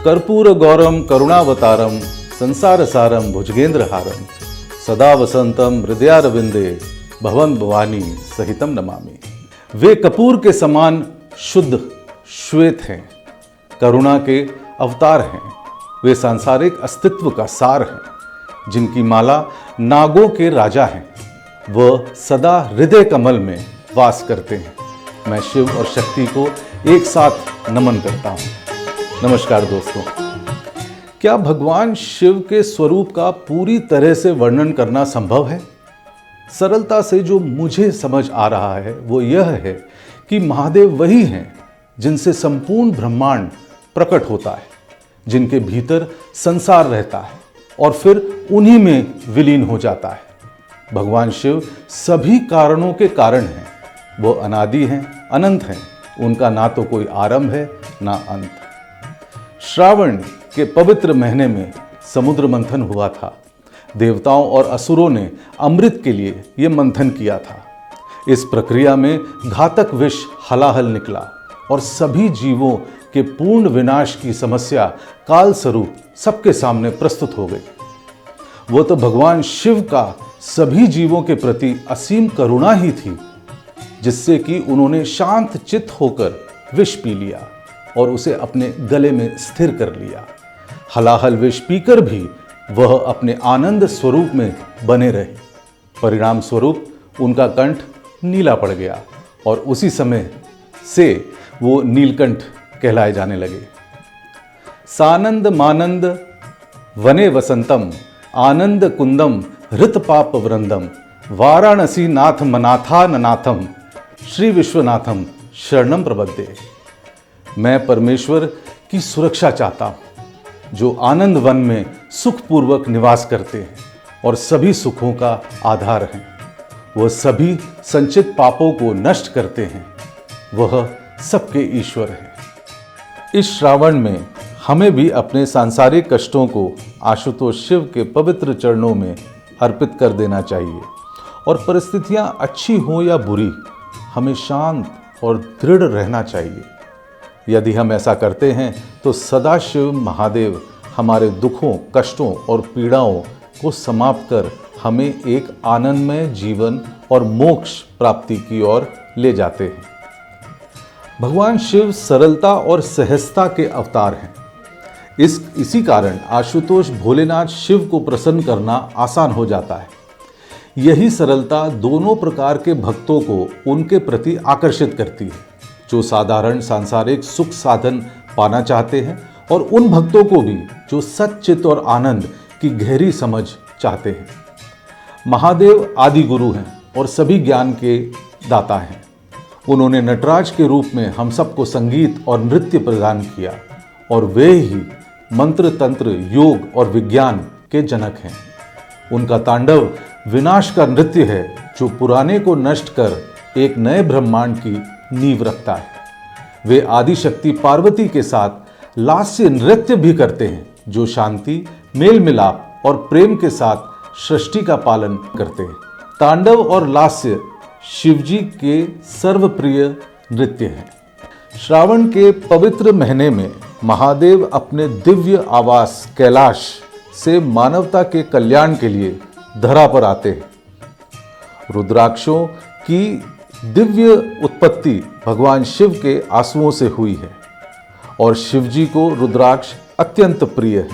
कर्पूर गौरम करुणावतारम संसार सारम भुजगेंद्रहारम सदा वसंतम हृदयारविंदे भवन भवानी सहितम नमामि। वे कपूर के समान शुद्ध श्वेत हैं, करुणा के अवतार हैं। वे सांसारिक अस्तित्व का सार हैं, जिनकी माला नागों के राजा हैं। वह सदा हृदय कमल में वास करते हैं। मैं शिव और शक्ति को एक साथ नमन करता हूँ। नमस्कार दोस्तों, क्या भगवान शिव के स्वरूप का पूरी तरह से वर्णन करना संभव है? सरलता से जो मुझे समझ आ रहा है वो यह है कि महादेव वही हैं जिनसे संपूर्ण ब्रह्मांड प्रकट होता है, जिनके भीतर संसार रहता है और फिर उन्हीं में विलीन हो जाता है। भगवान शिव सभी कारणों के कारण हैं। वो अनादि हैं, अनंत हैं। उनका ना तो कोई आरंभ है ना अंत। श्रावण के पवित्र महीने में समुद्र मंथन हुआ था। देवताओं और असुरों ने अमृत के लिए ये मंथन किया था। इस प्रक्रिया में घातक विष हलाहल निकला और सभी जीवों के पूर्ण विनाश की समस्या काल स्वरूप सबके सामने प्रस्तुत हो गई। वो तो भगवान शिव का सभी जीवों के प्रति असीम करुणा ही थी, जिससे कि उन्होंने शांत चित्त होकर विष पी लिया और उसे अपने गले में स्थिर कर लिया। हलाहल विष पीकर भी वह अपने आनंद स्वरूप में बने रहे। परिणाम स्वरूप उनका कंठ नीला पड़ गया और उसी समय से वो नीलकंठ कहलाए जाने लगे। सानंद मानंद वने वसंतम आनंद कुंदम हृत पाप वृंदम वाराणसी नाथ मनाथा ननाथम श्री विश्वनाथम शरणम प्रबद्धे। मैं परमेश्वर की सुरक्षा चाहता हूँ, जो आनंद वन में सुखपूर्वक निवास करते हैं और सभी सुखों का आधार हैं। वह सभी संचित पापों को नष्ट करते हैं। वह सबके ईश्वर हैं। इस श्रावण में हमें भी अपने सांसारिक कष्टों को आशुतोष शिव के पवित्र चरणों में अर्पित कर देना चाहिए और परिस्थितियां अच्छी हों या बुरी, हमें शांत और दृढ़ रहना चाहिए। यदि हम ऐसा करते हैं तो सदाशिव महादेव हमारे दुखों, कष्टों और पीड़ाओं को समाप्त कर हमें एक आनंदमय जीवन और मोक्ष प्राप्ति की ओर ले जाते हैं। भगवान शिव सरलता और सहजता के अवतार हैं। इसी कारण आशुतोष भोलेनाथ शिव को प्रसन्न करना आसान हो जाता है। यही सरलता दोनों प्रकार के भक्तों को उनके प्रति आकर्षित करती है, जो साधारण सांसारिक सुख साधन पाना चाहते हैं और उन भक्तों को भी जो सच्चित और आनंद की गहरी समझ चाहते हैं। महादेव आदि गुरु हैं और सभी ज्ञान के दाता हैं। उन्होंने नटराज के रूप में हम सबको संगीत और नृत्य प्रदान किया और वे ही मंत्र, तंत्र, योग और विज्ञान के जनक हैं। उनका तांडव विनाश का नृत्य है, जो पुराने को नष्ट कर एक नए ब्रह्मांड की नींव रखता है। वे आदि शक्ति पार्वती के साथ लास्य नृत्य भी करते हैं, जो शांति, मेल मिलाप और प्रेम के साथ सृष्टि का पालन करते हैं। तांडव और लास्य शिवजी के सर्वप्रिय नृत्य हैं। श्रावण के पवित्र महीने में महादेव अपने दिव्य आवास कैलाश से मानवता के कल्याण के लिए धरा पर आते हैं। रुद्राक्षों की दिव्य उत्पत्ति भगवान शिव के आंसुओं से हुई है और शिवजी को रुद्राक्ष अत्यंत प्रिय है।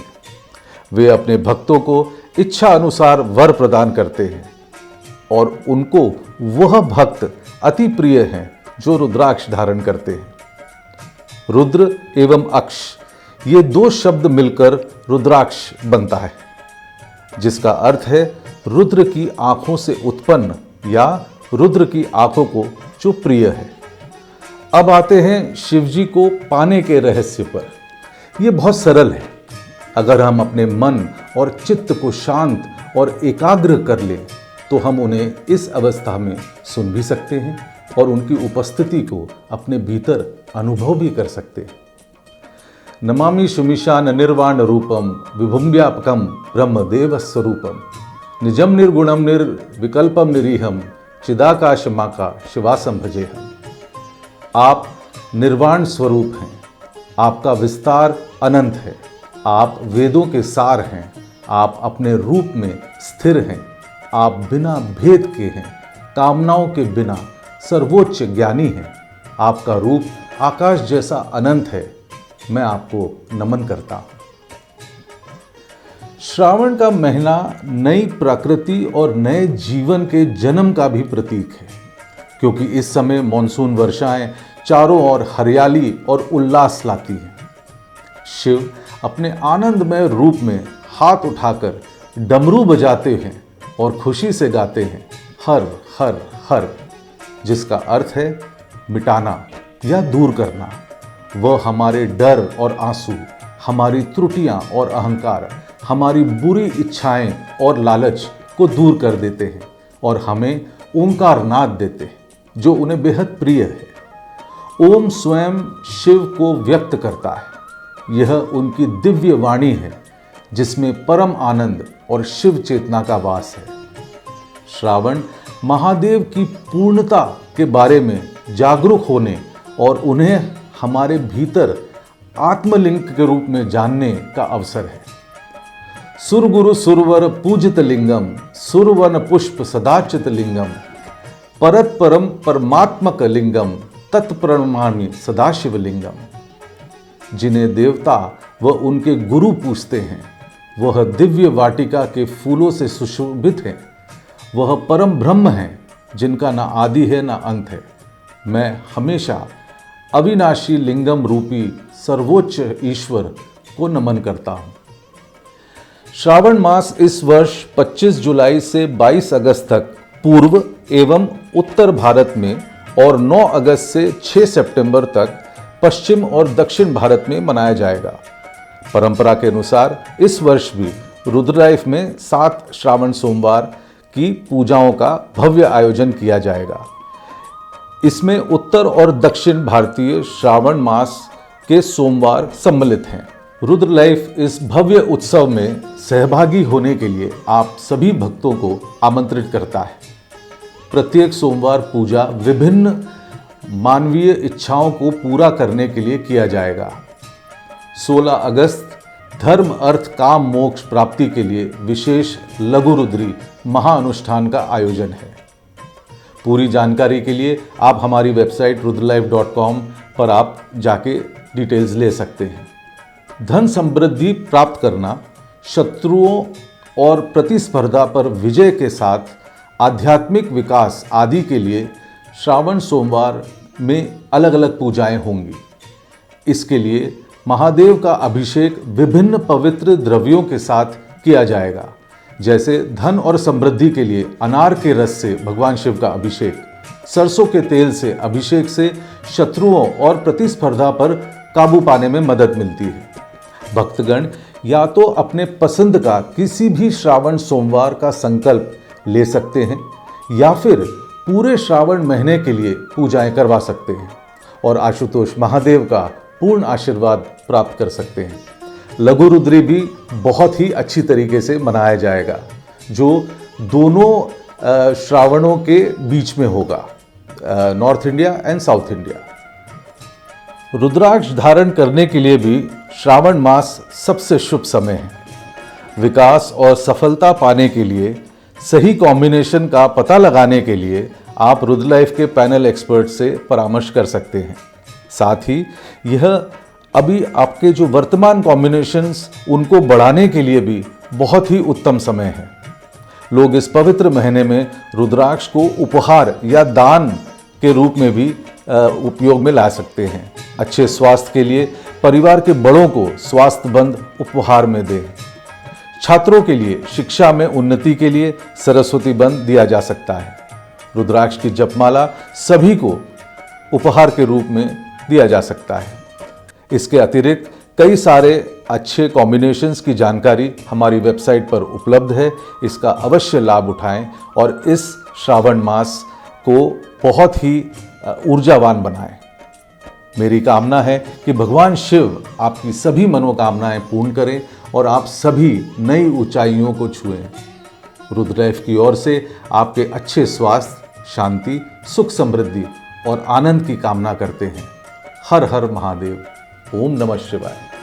वे अपने भक्तों को इच्छा अनुसार वर प्रदान करते हैं और उनको वह भक्त अति प्रिय हैं जो रुद्राक्ष धारण करते हैं। रुद्र एवं अक्ष, ये दो शब्द मिलकर रुद्राक्ष बनता है, जिसका अर्थ है रुद्र की आंखों से उत्पन्न या रुद्र की आंखों को जो प्रिय है। अब आते हैं शिवजी को पाने के रहस्य पर। यह बहुत सरल है। अगर हम अपने मन और चित्त को शांत और एकाग्र कर लें तो हम उन्हें इस अवस्था में सुन भी सकते हैं और उनकी उपस्थिति को अपने भीतर अनुभव भी कर सकते हैं। नमामि शुमिशान निर्वाण रूपम विभुम्व्यापकम ब्रह्मदेव स्वरूपम निजम निर्गुणम निर्विकल्पम निरीहम चिदाकाश माका शिवासम भजेहम। आप निर्वाण स्वरूप हैं, आपका विस्तार अनंत है, आप वेदों के सार हैं, आप अपने रूप में स्थिर हैं, आप बिना भेद के हैं, कामनाओं के बिना सर्वोच्च ज्ञानी हैं, आपका रूप आकाश जैसा अनंत है। मैं आपको नमन करता हूँ। श्रावण का महीना नई प्रकृति और नए जीवन के जन्म का भी प्रतीक है, क्योंकि इस समय मॉनसून वर्षाएं चारों ओर हरियाली और उल्लास लाती हैं। शिव अपने आनंदमय रूप में हाथ उठाकर डमरू बजाते हैं और खुशी से गाते हैं हर हर हर, जिसका अर्थ है मिटाना या दूर करना। वह हमारे डर और आंसू, हमारी त्रुटियां और अहंकार, हमारी बुरी इच्छाएं और लालच को दूर कर देते हैं और हमें ओंकार नाद देते हैं, जो उन्हें बेहद प्रिय है। ओम स्वयं शिव को व्यक्त करता है। यह उनकी दिव्य वाणी है, जिसमें परम आनंद और शिव चेतना का वास है। श्रावण महादेव की पूर्णता के बारे में जागरूक होने और उन्हें हमारे भीतर आत्मलिंग के रूप में जानने का अवसर है। सुरगुरु सुरवर पूजित लिंगम, सुरवन पुष्प सदाचित लिंगम, परत परम परमात्मक लिंगम, तत्प्रणमामि सदाशिव लिंगम। जिन्हें देवता व उनके गुरु पूजते हैं, वह दिव्य वाटिका के फूलों से सुशोभित हैं। वह परम ब्रह्म हैं, जिनका न आदि है न अंत है। मैं हमेशा अविनाशी लिंगम रूपी सर्वोच्च ईश्वर को नमन करता हूँ। श्रावण मास इस वर्ष 25 जुलाई से 22 अगस्त तक पूर्व एवं उत्तर भारत में और 9 अगस्त से 6 सितंबर तक पश्चिम और दक्षिण भारत में मनाया जाएगा। परंपरा के अनुसार इस वर्ष भी रुद्र लाइफ में 7 श्रावण सोमवार की पूजाओं का भव्य आयोजन किया जाएगा। इसमें उत्तर और दक्षिण भारतीय श्रावण मास के सोमवार सम्मिलित हैं। रुद्र लाइफ इस भव्य उत्सव में सहभागी होने के लिए आप सभी भक्तों को आमंत्रित करता है। प्रत्येक सोमवार पूजा विभिन्न मानवीय इच्छाओं को पूरा करने के लिए किया जाएगा। 16 अगस्त धर्म अर्थ काम मोक्ष प्राप्ति के लिए विशेष लघु रुद्री महाअनुष्ठान का आयोजन है। पूरी जानकारी के लिए आप हमारी वेबसाइट rudralife.com पर आप जाके डिटेल्स ले सकते हैं। धन समृद्धि प्राप्त करना, शत्रुओं और प्रतिस्पर्धा पर विजय के साथ आध्यात्मिक विकास आदि के लिए श्रावण सोमवार में अलग अलग पूजाएं होंगी। इसके लिए महादेव का अभिषेक विभिन्न पवित्र द्रव्यों के साथ किया जाएगा, जैसे धन और समृद्धि के लिए अनार के रस से भगवान शिव का अभिषेक, सरसों के तेल से अभिषेक से शत्रुओं और प्रतिस्पर्धा पर काबू पाने में मदद मिलती है। भक्तगण या तो अपने पसंद का किसी भी श्रावण सोमवार का संकल्प ले सकते हैं या फिर पूरे श्रावण महीने के लिए पूजाएं करवा सकते हैं और आशुतोष महादेव का पूर्ण आशीर्वाद प्राप्त कर सकते हैं। लघु रुद्री भी बहुत ही अच्छी तरीके से मनाया जाएगा, जो दोनों श्रावणों के बीच में होगा, north India and south India. रुद्राक्ष धारण करने के लिए भी श्रावण मास सबसे शुभ समय है। विकास और सफलता पाने के लिए सही कॉम्बिनेशन का पता लगाने के लिए आप रुद्र लाइफ के पैनल एक्सपर्ट से परामर्श कर सकते हैं। साथ ही यह अभी आपके जो वर्तमान कॉम्बिनेशंस उनको बढ़ाने के लिए भी बहुत ही उत्तम समय है। लोग इस पवित्र महीने में रुद्राक्ष को उपहार या दान के रूप में भी उपयोग में ला सकते हैं। अच्छे स्वास्थ्य के लिए परिवार के बड़ों को स्वास्थ्यबंद उपहार में दें। छात्रों के लिए शिक्षा में उन्नति के लिए सरस्वती बंद दिया जा सकता है। रुद्राक्ष की जपमाला सभी को उपहार के रूप में दिया जा सकता है। इसके अतिरिक्त कई सारे अच्छे कॉम्बिनेशंस की जानकारी हमारी वेबसाइट पर उपलब्ध है। इसका अवश्य लाभ उठाएं और इस श्रावण मास को बहुत ही ऊर्जावान बनाएं। मेरी कामना है कि भगवान शिव आपकी सभी मनोकामनाएं पूर्ण करें और आप सभी नई ऊंचाइयों को छुएं। रुद्र लाइफ की ओर से आपके अच्छे स्वास्थ्य, शांति, सुख समृद्धि और आनंद की कामना करते हैं। हर हर महादेव। ओम नमः शिवाय।